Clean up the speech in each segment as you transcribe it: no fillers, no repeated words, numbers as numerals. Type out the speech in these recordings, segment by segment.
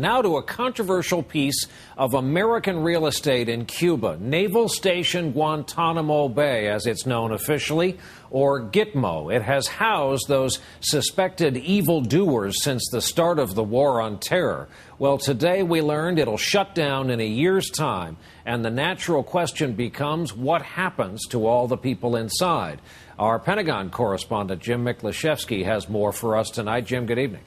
Now to a controversial piece of American real estate in Cuba, Naval Station Guantanamo Bay, as it's known officially, or Gitmo. It has housed those suspected evildoers since the start of the War on Terror. Well, today we learned it'll shut down in a year's time, and the natural question becomes, what happens to all the people inside? Our Pentagon correspondent, Jim Miklaszewski, has more for us tonight. Jim, good evening.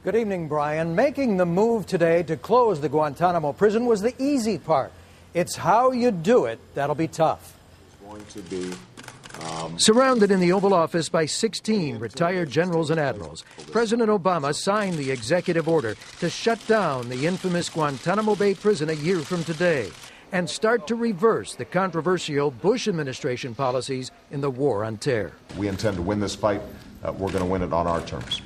Good evening, Brian. Making the move today to close the Guantanamo prison was the easy part. It's how you do it that'll be tough. It's going to be Surrounded in the Oval Office by 16 retired generals and admirals, President Obama signed the executive order to shut down the infamous Guantanamo Bay prison a year from today and start to reverse the controversial Bush administration policies in the War on Terror. We intend to win this fight. We're going to win it on our terms.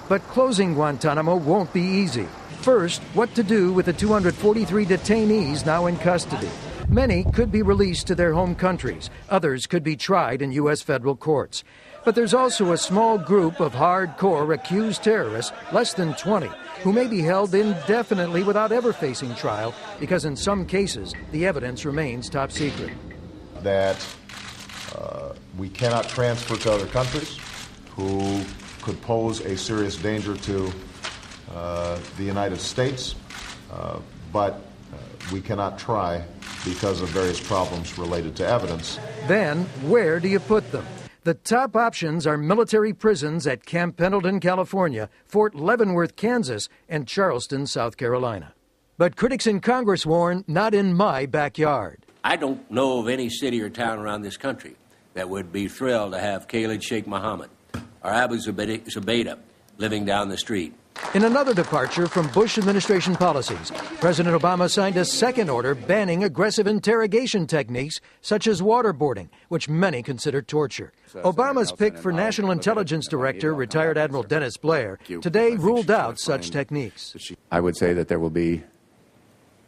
But closing Guantanamo won't be easy. First, what to do with the 243 detainees now in custody. Many could be released to their home countries. Others could be tried in U.S. federal courts. But there's also a small group of hardcore accused terrorists, less than 20, who may be held indefinitely without ever facing trial because in some cases the evidence remains top secret. That we cannot transfer to other countries who could pose a serious danger to the United States, but we cannot try because of various problems related to evidence. Then, where do you put them? The top options are military prisons at Camp Pendleton, California, Fort Leavenworth, Kansas, and Charleston, South Carolina. But critics in Congress warn, not in my backyard. I don't know of any city or town around this country that would be thrilled to have Khalid Sheikh Mohammed or Abu Zubaydah living down the street. In another departure from Bush administration policies, President Obama signed a second order banning aggressive interrogation techniques such as waterboarding, which many consider torture. Obama's pick for National Intelligence Director, retired Admiral Dennis Blair, today ruled out such techniques. I would say that there will be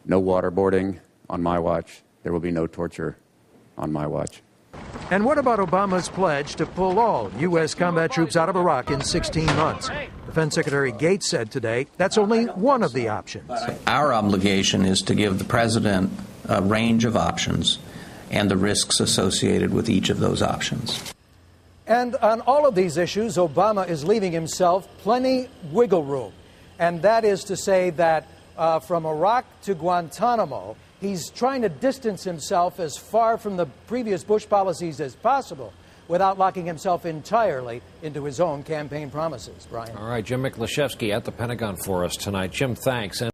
no waterboarding on my watch. There will be no torture on my watch. And what about Obama's pledge to pull all U.S. combat troops out of Iraq in 16 months? Defense Secretary Gates said today that's only one of the options. Our obligation is to give the president a range of options and the risks associated with each of those options. And on all of these issues, Obama is leaving himself plenty wiggle room. And that is to say that from Iraq to Guantanamo, he's trying to distance himself as far from the previous Bush policies as possible without locking himself entirely into his own campaign promises. Brian. All right, Jim Miklaszewski at the Pentagon for us tonight. Jim, thanks.